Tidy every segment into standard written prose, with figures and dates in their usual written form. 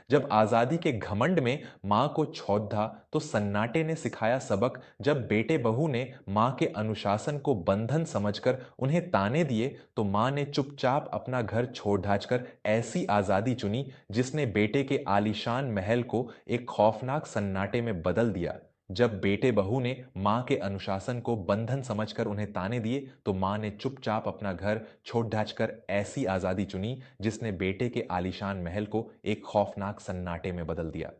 जब आजादी के घमंड में मां को छौंधा तो सन्नाटे ने सिखाया सबक। जब बेटे बहू ने मां के अनुशासन को बंधन समझकर उन्हें ताने दिए तो मां ने चुपचाप अपना घर छोड़ ढाचकर ऐसी आजादी चुनी जिसने बेटे के आलीशान महल को एक खौफनाक सन्नाटे में बदल दिया। जब बेटे बहू ने मां के अनुशासन को बंधन समझकर उन्हें ताने दिए तो मां ने चुपचाप अपना घर छोड़ ढाचकर ऐसी आजादी चुनी जिसने बेटे के आलीशान महल को एक खौफनाक सन्नाटे में बदल दिया।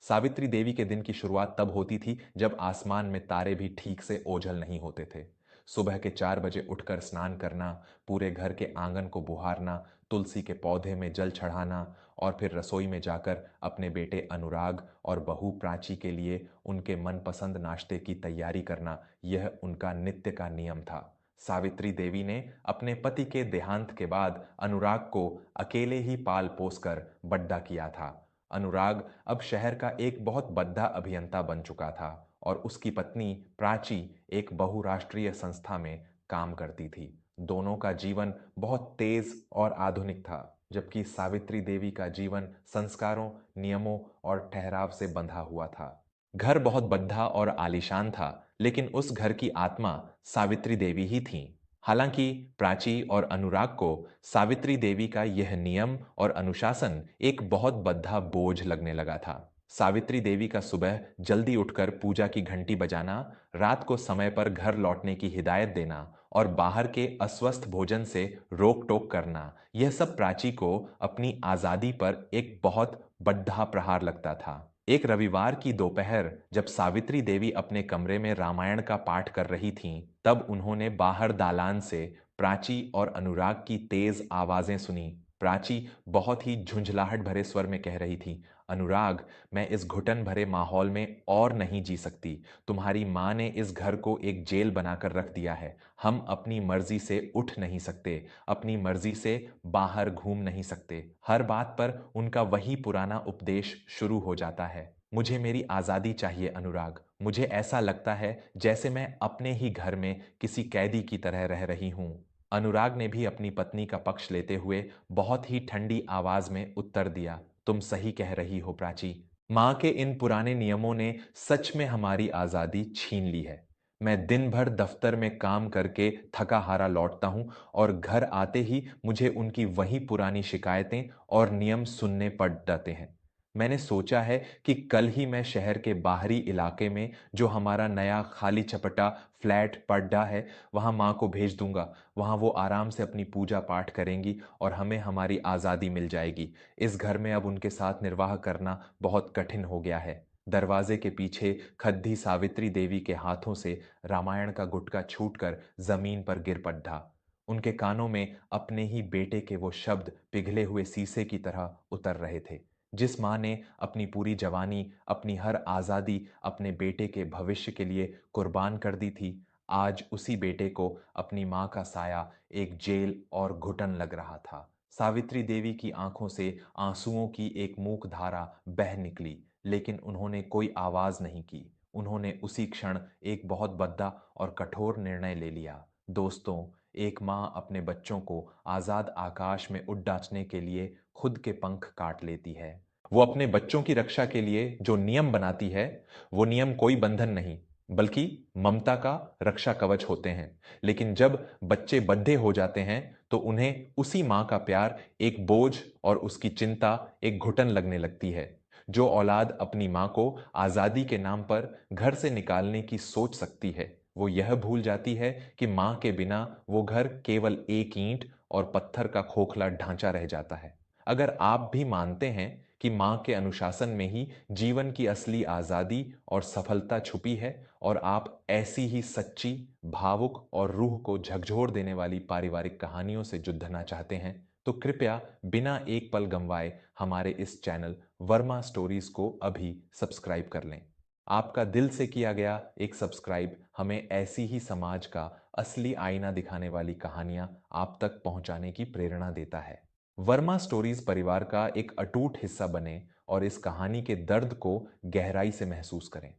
सावित्री देवी के दिन की शुरुआत तब होती थी जब आसमान में तारे भी ठीक से ओझल नहीं होते थे। सुबह के 4 बजे उठकर स्नान करना, पूरे घर के आंगन को बुहारना, तुलसी के पौधे में जल चढ़ाना और फिर रसोई में जाकर अपने बेटे अनुराग और बहू प्राची के लिए उनके मनपसंद नाश्ते की तैयारी करना, यह उनका नित्य का नियम था। सावित्री देवी ने अपने पति के देहांत के बाद अनुराग को अकेले ही पाल पोस कर बड़ा किया था। अनुराग अब शहर का एक बहुत बड़ा अभियंता बन चुका था और उसकी पत्नी प्राची एक बहुराष्ट्रीय संस्था में काम करती थी। दोनों का जीवन बहुत तेज और आधुनिक था, जबकि सावित्री देवी का जीवन संस्कारों, नियमों और ठहराव से बंधा हुआ था। घर बहुत बड़ा और आलीशान था, लेकिन उस घर की आत्मा सावित्री देवी ही थीं। हालांकि प्राची और अनुराग को सावित्री देवी का यह नियम और अनुशासन एक बहुत बड़ा बोझ लगने लगा था। सावित्री देवी का सुबह जल्दी उठकर पूजा की घंटी बजाना, रात को समय पर घर लौटने की हिदायत देना और बाहर के अस्वस्थ भोजन से रोक टोक करना, यह सब प्राची को अपनी आजादी पर एक बहुत बड़ा प्रहार लगता था। एक रविवार की दोपहर जब सावित्री देवी अपने कमरे में रामायण का पाठ कर रही थीं, तब उन्होंने बाहर दालान से प्राची और अनुराग की तेज आवाजें सुनी। प्राची बहुत ही झुंझलाहट भरे स्वर में कह रही थी, अनुराग, मैं इस घुटन भरे माहौल में और नहीं जी सकती। तुम्हारी माँ ने इस घर को एक जेल बनाकर रख दिया है। हम अपनी मर्जी से उठ नहीं सकते, अपनी मर्जी से बाहर घूम नहीं सकते। हर बात पर उनका वही पुराना उपदेश शुरू हो जाता है। मुझे मेरी आज़ादी चाहिए अनुराग। मुझे ऐसा लगता है जैसे मैं अपने ही घर में किसी कैदी की तरह रह रही हूँ। अनुराग ने भी अपनी पत्नी का पक्ष लेते हुए बहुत ही ठंडी आवाज में उत्तर दिया, तुम सही कह रही हो प्राची। माँ के इन पुराने नियमों ने सच में हमारी आज़ादी छीन ली है। मैं दिन भर दफ्तर में काम करके थका हारा लौटता हूं और घर आते ही मुझे उनकी वही पुरानी शिकायतें और नियम सुनने पड़ जाते हैं। मैंने सोचा है कि कल ही मैं शहर के बाहरी इलाके में जो हमारा नया खाली चपटा फ्लैट पड्डा है, वहां माँ को भेज दूंगा। वहां वो आराम से अपनी पूजा पाठ करेंगी और हमें हमारी आज़ादी मिल जाएगी। इस घर में अब उनके साथ निर्वाह करना बहुत कठिन हो गया है। दरवाजे के पीछे खद्दी सावित्री देवी के हाथों से रामायण का गुटका छूटकर जमीन पर गिर पड़ा। उनके कानों में अपने ही बेटे के वो शब्द पिघले हुए शीशे की तरह उतर रहे थे। जिस माँ ने अपनी पूरी जवानी, अपनी हर आज़ादी अपने बेटे के भविष्य के लिए कुर्बान कर दी थी, आज उसी बेटे को अपनी माँ का साया एक जेल और घुटन लग रहा था। सावित्री देवी की आंखों से आंसुओं की एक मूक धारा बह निकली, लेकिन उन्होंने कोई आवाज नहीं की। उन्होंने उसी क्षण एक बहुत बड़ा और कठोर निर्णय ले लिया। दोस्तों, एक माँ अपने बच्चों को आजाद आकाश में उड़ाने के लिए खुद के पंख काट लेती है। वो अपने बच्चों की रक्षा के लिए जो नियम बनाती है, वो नियम कोई बंधन नहीं, बल्कि ममता का रक्षा कवच होते हैं। लेकिन जब बच्चे बड्ढे हो जाते हैं तो उन्हें उसी माँ का प्यार एक बोझ और उसकी चिंता एक घुटन लगने लगती है। जो औलाद अपनी माँ को आज़ादी के नाम पर घर से निकालने की सोच सकती है, वो यह भूल जाती है कि माँ के बिना वो घर केवल एक ईंट और पत्थर का खोखला ढांचा रह जाता है। अगर आप भी मानते हैं कि माँ के अनुशासन में ही जीवन की असली आज़ादी और सफलता छुपी है और आप ऐसी ही सच्ची, भावुक और रूह को झकझोर देने वाली पारिवारिक कहानियों से जुड़ना चाहते हैं, तो कृपया बिना एक पल गंवाए हमारे इस चैनल वर्मा स्टोरीज को अभी सब्सक्राइब कर लें। आपका दिल से किया गया एक सब्सक्राइब हमें ऐसी ही समाज का असली आईना दिखाने वाली कहानियां आप तक पहुंचाने की प्रेरणा देता है। वर्मा स्टोरीज परिवार का एक अटूट हिस्सा बने और इस कहानी के दर्द को गहराई से महसूस करें।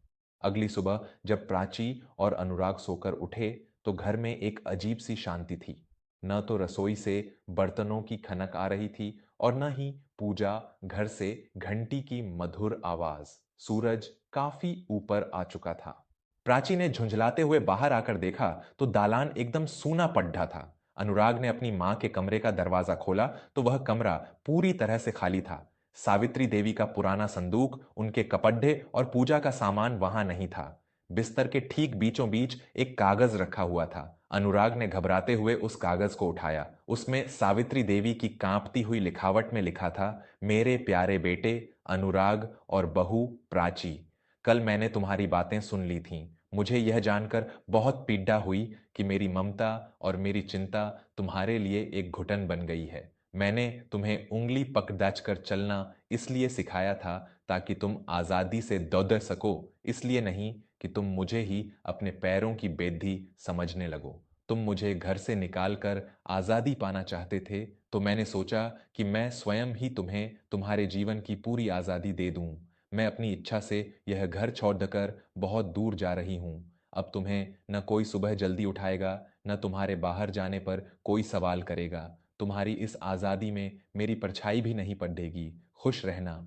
अगली सुबह जब प्राची और अनुराग सोकर उठे तो घर में एक अजीब सी शांति थी। न तो रसोई से बर्तनों की खनक आ रही थी और न ही पूजा, घर से घंटी की मधुर आवाज। सूरज काफी ऊपर आ चुका था। प्राची ने झुंझलाते हुए बाहर आकर देखा तो दालान एकदम सूना पड्ढा था। अनुराग ने अपनी मां के कमरे का दरवाजा खोला तो वह कमरा पूरी तरह से खाली था। सावित्री देवी का पुराना संदूक, उनके कपड्ढे और पूजा का सामान वहां नहीं था। बिस्तर के ठीक बीचों बीच एक कागज रखा हुआ था। अनुराग ने घबराते हुए उस कागज को उठाया। उसमें सावित्री देवी की कांपती हुई लिखावट में लिखा था, मेरे प्यारे बेटे अनुराग और बहू प्राची, कल मैंने तुम्हारी बातें सुन ली थीं। मुझे यह जानकर बहुत पीड़ा हुई कि मेरी ममता और मेरी चिंता तुम्हारे लिए एक घुटन बन गई है। मैंने तुम्हें उंगली पकड़ कर चलना इसलिए सिखाया था ताकि तुम आज़ादी से दौड़ सको, इसलिए नहीं कि तुम मुझे ही अपने पैरों की बेधी समझने लगो। तुम मुझे घर से निकाल कर आज़ादी पाना चाहते थे, तो मैंने सोचा कि मैं स्वयं ही तुम्हें तुम्हारे जीवन की पूरी आज़ादी दे दूं। मैं अपनी इच्छा से यह घर छोड़कर बहुत दूर जा रही हूँ। अब तुम्हें न कोई सुबह जल्दी उठाएगा, न तुम्हारे बाहर जाने पर कोई सवाल करेगा। तुम्हारी इस आज़ादी में मेरी परछाई भी नहीं पड़ेगी। खुश रहना।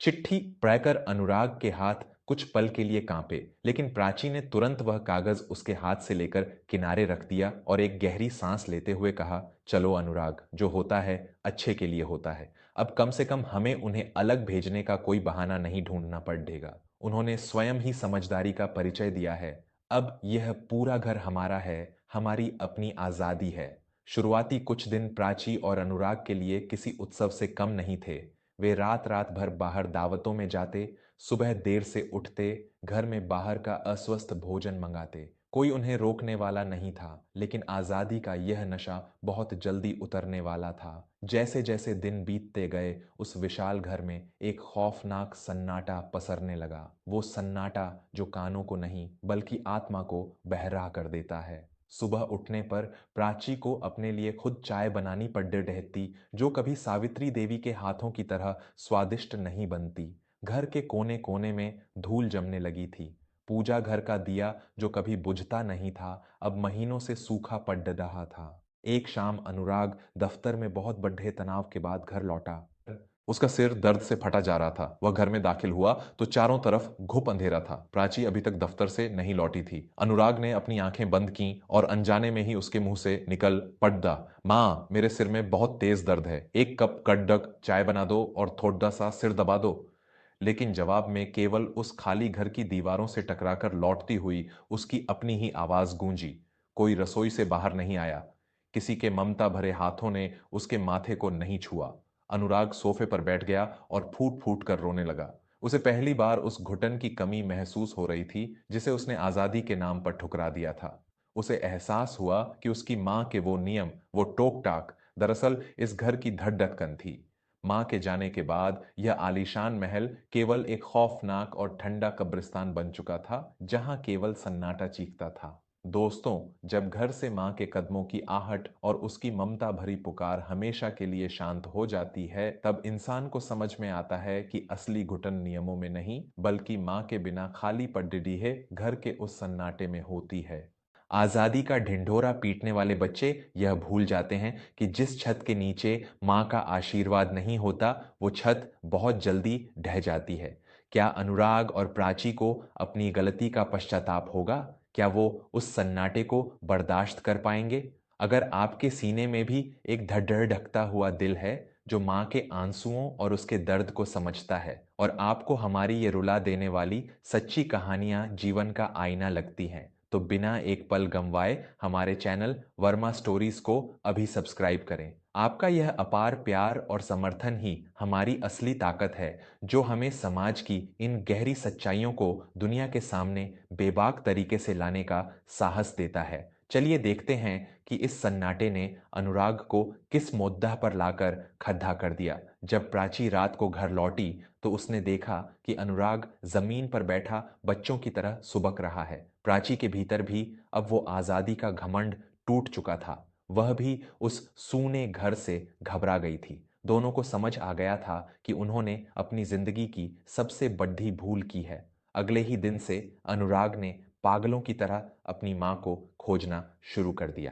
चिट्ठी पढ़कर अनुराग के हाथ कुछ पल के लिए कांपे, लेकिन प्राची ने तुरंत वह कागज उसके हाथ से लेकर किनारे रख दिया और एक गहरी सांस लेते हुए कहा, चलो अनुराग, जो होता है अच्छे के लिए होता है। अब कम से कम हमें उन्हें अलग भेजने का कोई बहाना नहीं ढूंढना पड़ेगा। उन्होंने स्वयं ही समझदारी का परिचय दिया है। अब यह पूरा घर हमारा है, हमारी अपनी आज़ादी है। शुरुआती कुछ दिन प्राची और अनुराग के लिए किसी उत्सव से कम नहीं थे। वे रात रात भर बाहर दावतों में जाते, सुबह देर से उठते, घर में बाहर का अस्वस्थ भोजन मंगाते। कोई उन्हें रोकने वाला नहीं था, लेकिन आज़ादी का यह नशा बहुत जल्दी उतरने वाला था। जैसे जैसे दिन बीतते गए, उस विशाल घर में एक खौफनाक सन्नाटा पसरने लगा। वो सन्नाटा जो कानों को नहीं बल्कि आत्मा को बहरा कर देता है। सुबह उठने पर प्राची को अपने लिए खुद चाय बनानी पड़ रहती, जो कभी सावित्री देवी के हाथों की तरह स्वादिष्ट नहीं बनती। घर के कोने कोने में धूल जमने लगी थी। पूजा घर का दिया जो कभी बुझता नहीं था, अब महीनों से सूखा पड़ रहा था। एक शाम अनुराग दफ्तर में बहुत बड़े तनाव के बाद घर लौटा। उसका सिर दर्द से फटा जा रहा था। वह घर में दाखिल हुआ तो चारों तरफ घुप अंधेरा था। प्राची अभी तक दफ्तर से नहीं लौटी थी। अनुराग ने अपनी आंखें बंद की और अनजाने में ही उसके मुंह से निकल पड़ा, माँ, मेरे सिर में बहुत तेज दर्द है, एक कप कड़क चाय बना दो और थोड़ा सा सिर दबा दो। लेकिन जवाब में केवल उस खाली घर की दीवारों से टकराकर लौटती हुई उसकी अपनी ही आवाज गूंजी। कोई रसोई से बाहर नहीं आया। किसी के ममता भरे हाथों ने उसके माथे को नहीं छुआ। अनुराग सोफे पर बैठ गया और फूट फूट कर रोने लगा। उसे पहली बार उस घुटन की कमी महसूस हो रही थी जिसे उसने आजादी के नाम पर ठुकरा दिया था। उसे एहसास हुआ कि उसकी मां के वो नियम, वो टोक टाक, दरअसल इस घर की धड़कन थी। मां के जाने के बाद यह आलीशान महल केवल एक खौफनाक और ठंडा कब्रिस्तान बन चुका था, जहां केवल सन्नाटा चीखता था। दोस्तों, जब घर से मां के कदमों की आहट और उसकी ममता भरी पुकार हमेशा के लिए शांत हो जाती है, तब इंसान को समझ में आता है कि असली घुटन नियमों में नहीं, बल्कि मां के बिना खाली पड़ी है घर के उस सन्नाटे में होती है। आजादी का ढिंढोरा पीटने वाले बच्चे यह भूल जाते हैं कि जिस छत के नीचे मां का आशीर्वाद नहीं होता, वो छत बहुत जल्दी ढह जाती है। क्या अनुराग और प्राची को अपनी गलती का पश्चाताप होगा? क्या वो उस सन्नाटे को बर्दाश्त कर पाएंगे? अगर आपके सीने में भी एक धड़धड़ ढकता हुआ दिल है जो मां के आंसुओं और उसके दर्द को समझता है, और आपको हमारी ये रुला देने वाली सच्ची कहानियां जीवन का आईना लगती हैं, तो बिना एक पल गंवाए हमारे चैनल वर्मा स्टोरीज को अभी सब्सक्राइब करें। आपका यह अपार प्यार और समर्थन ही हमारी असली ताकत है, जो हमें समाज की इन गहरी सच्चाइयों को दुनिया के सामने बेबाक तरीके से लाने का साहस देता है। चलिए देखते हैं कि इस सन्नाटे ने अनुराग को किस मुद्दा पर लाकर खड्डा कर दिया। जब प्राची रात को घर लौटी तो उसने देखा कि अनुराग जमीन पर बैठा बच्चों की तरह सुबक रहा है। प्राची के भीतर भी अब वो आजादी का घमंड टूट चुका था। वह भी उस सूने घर से घबरा गई थी। दोनों को समझ आ गया था कि उन्होंने अपनी जिंदगी की सबसे बड़ी भूल की है। अगले ही दिन से अनुराग ने पागलों की तरह अपनी मां को खोजना शुरू कर दिया।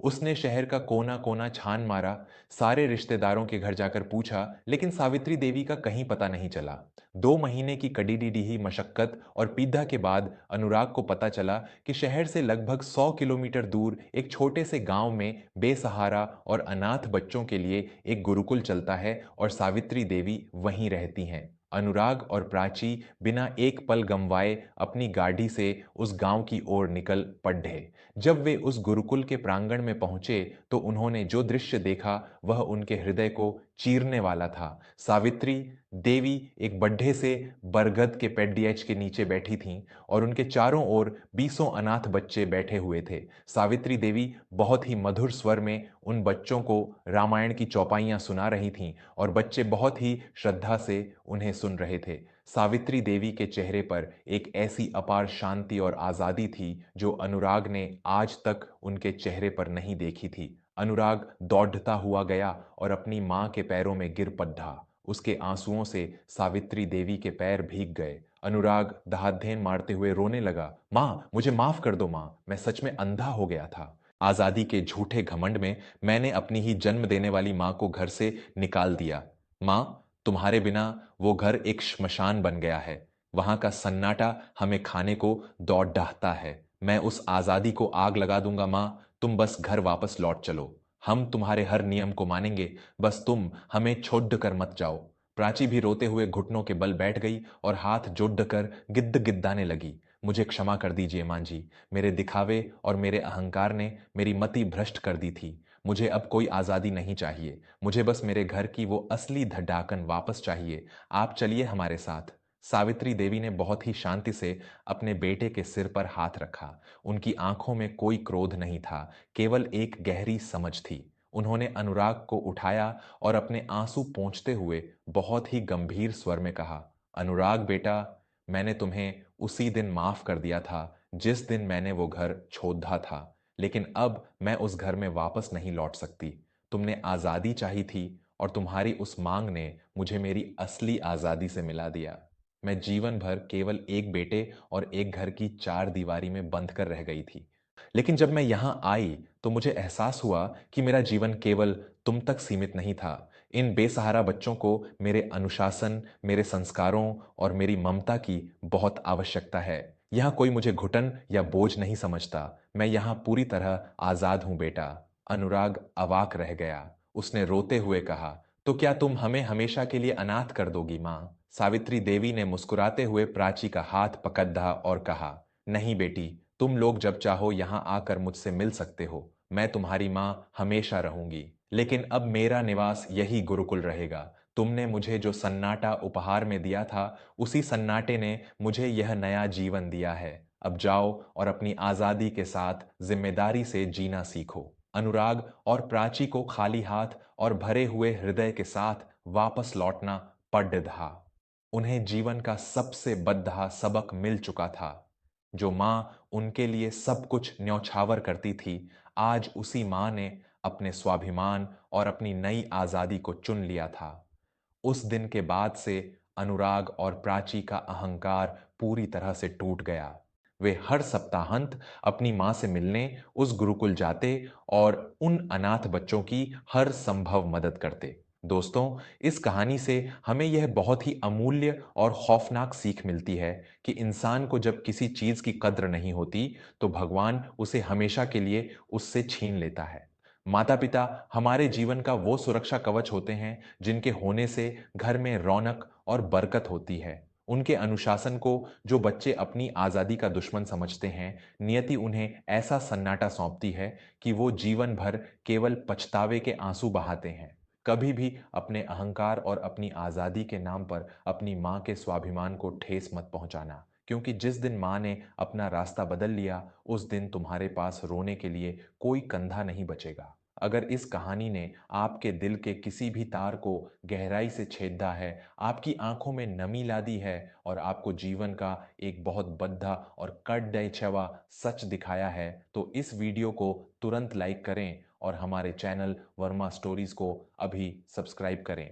उसने शहर का कोना कोना छान मारा, सारे रिश्तेदारों के घर जाकर पूछा, लेकिन सावित्री देवी का कहीं पता नहीं चला। 2 महीने की कड़ी मशक्कत और पीड़ा के बाद अनुराग को पता चला कि शहर से लगभग 100 किलोमीटर दूर एक छोटे से गांव में बेसहारा और अनाथ बच्चों के लिए एक गुरुकुल चलता है और सावित्री देवी वहीं रहती हैं। अनुराग और प्राची बिना एक पल गंवाए अपनी गाड़ी से उस गांव की ओर निकल पड़े। जब वे उस गुरुकुल के प्रांगण में पहुंचे तो उन्होंने जो दृश्य देखा वह उनके हृदय को चीरने वाला था। सावित्री देवी एक बड्ढे से बरगद के पेड़ियच के नीचे बैठी थीं और उनके चारों ओर बीसों अनाथ बच्चे बैठे हुए थे। सावित्री देवी बहुत ही मधुर स्वर में उन बच्चों को रामायण की चौपाइयां सुना रही थीं और बच्चे बहुत ही श्रद्धा से उन्हें सुन रहे थे। सावित्री देवी के चेहरे पर एक ऐसी अपार शांति और आजादी थी जो अनुराग ने आज तक उनके चेहरे पर नहीं देखी थी। अनुराग दौड़ता हुआ गया और अपनी मां के पैरों में गिर पड़ा। उसके आंसुओं से सावित्री देवी के पैर भीग गए। अनुराग दहाड़ेन मारते हुए रोने लगा, मां, मुझे माफ कर दो मां, मैं सच में अंधा हो गया था। आजादी के झूठे घमंड में मैंने अपनी ही जन्म देने वाली मां को घर से निकाल दिया। मां, तुम्हारे बिना वो घर एक श्मशान बन गया है। वहां का सन्नाटा हमें खाने को दौड़ डाहता है। मैं उस आजादी को आग लगा दूंगा मां, तुम बस घर वापस लौट चलो। हम तुम्हारे हर नियम को मानेंगे, बस तुम हमें छोड़ कर मत जाओ। प्राची भी रोते हुए घुटनों के बल बैठ गई और हाथ जोड़ कर गिद्द गिद्दाने लगी। मुझे क्षमा कर दीजिए मां जी, मेरे दिखावे और मेरे अहंकार ने मेरी मति भ्रष्ट कर दी थी। मुझे अब कोई आज़ादी नहीं चाहिए, मुझे बस मेरे घर की वो असली धड़ाकन वापस चाहिए। आप चलिए हमारे साथ। सावित्री देवी ने बहुत ही शांति से अपने बेटे के सिर पर हाथ रखा। उनकी आंखों में कोई क्रोध नहीं था, केवल एक गहरी समझ थी। उन्होंने अनुराग को उठाया और अपने आंसू पोंछते हुए बहुत ही गंभीर स्वर में कहा, अनुराग बेटा, मैंने तुम्हें उसी दिन माफ कर दिया था जिस दिन मैंने वो घर छोड़ा था, लेकिन अब मैं उस घर में वापस नहीं लौट सकती। तुमने आज़ादी चाही थी और तुम्हारी उस मांग ने मुझे मेरी असली आज़ादी से मिला दिया। मैं जीवन भर केवल एक बेटे और एक घर की चार दीवारी में बंध कर रह गई थी। लेकिन जब मैं यहां आई तो मुझे एहसास हुआ कि मेरा जीवन केवल तुम तक सीमित नहीं था। इन बेसहारा बच्चों को मेरे अनुशासन, मेरे संस्कारों और मेरी ममता की बहुत आवश्यकता है। यहाँ कोई मुझे घुटन या बोझ नहीं समझता। मैं यहाँ पूरी तरह आजाद हूं बेटा। अनुराग अवाक रह गया। उसने रोते हुए कहा, तो क्या तुम हमें हमेशा के लिए अनाथ कर दोगी मां? सावित्री देवी ने मुस्कुराते हुए प्राची का हाथ पकड़ा और कहा, नहीं बेटी, तुम लोग जब चाहो यहां आकर मुझसे मिल सकते हो। मैं तुम्हारी मां हमेशा रहूंगी। लेकिन अब मेरा निवास यही गुरुकुल रहेगा। तुमने मुझे जो सन्नाटा उपहार में दिया था, उसी सन्नाटे ने मुझे यह नया जीवन दिया है। अब जाओ और अपनी आजादी के साथ जिम्मेदारी से जीना सीखो। अनुराग और प्राची को खाली हाथ और भरे हुए हृदय के साथ वापस लौटना पड़ था। उन्हें जीवन का सबसे बड़ा सबक मिल चुका था। जो मां उनके लिए सब कुछ न्यौछावर करती थी, आज उसी मां ने अपने स्वाभिमान और अपनी नई आजादी को चुन लिया था। उस दिन के बाद से अनुराग और प्राची का अहंकार पूरी तरह से टूट गया। वे हर सप्ताहांत अपनी मां से मिलने उस गुरुकुल जाते और उन अनाथ बच्चों की हर संभव मदद करते। दोस्तों, इस कहानी से हमें यह बहुत ही अमूल्य और खौफनाक सीख मिलती है कि इंसान को जब किसी चीज की कद्र नहीं होती तो भगवान उसे हमेशा के लिए उससे छीन लेता है। माता पिता हमारे जीवन का वो सुरक्षा कवच होते हैं जिनके होने से घर में रौनक और बरकत होती है। उनके अनुशासन को जो बच्चे अपनी आजादी का दुश्मन समझते हैं, नियति उन्हें ऐसा सन्नाटा सौंपती है कि वो जीवन भर केवल पछतावे के आंसू बहाते हैं। कभी भी अपने अहंकार और अपनी आजादी के नाम पर अपनी मां के स्वाभिमान को ठेस मत पहुंचाना, क्योंकि जिस दिन मां ने अपना रास्ता बदल लिया, उस दिन तुम्हारे पास रोने के लिए कोई कंधा नहीं बचेगा। अगर इस कहानी ने आपके दिल के किसी भी तार को गहराई से छेदा है, आपकी आंखों में नमी ला दी है और आपको जीवन का एक बहुत बद्धा और कड़वा सच दिखाया है, तो इस वीडियो को तुरंत लाइक करें और हमारे चैनल वर्मा स्टोरीज को अभी सब्सक्राइब करें।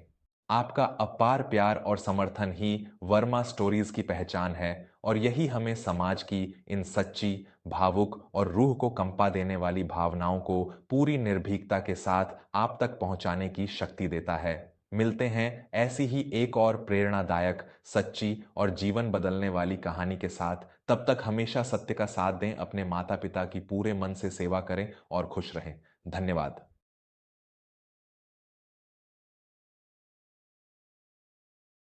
आपका अपार प्यार और समर्थन ही वर्मा स्टोरीज की पहचान है और यही हमें समाज की इन सच्ची, भावुक और रूह को कंपा देने वाली भावनाओं को पूरी निर्भीकता के साथ आप तक पहुंचाने की शक्ति देता है। मिलते हैं ऐसी ही एक और प्रेरणादायक, सच्ची और जीवन बदलने वाली कहानी के साथ। तब तक हमेशा सत्य का साथ दें, अपने माता पिता की पूरे मन से सेवा करें और खुश रहें। धन्यवाद।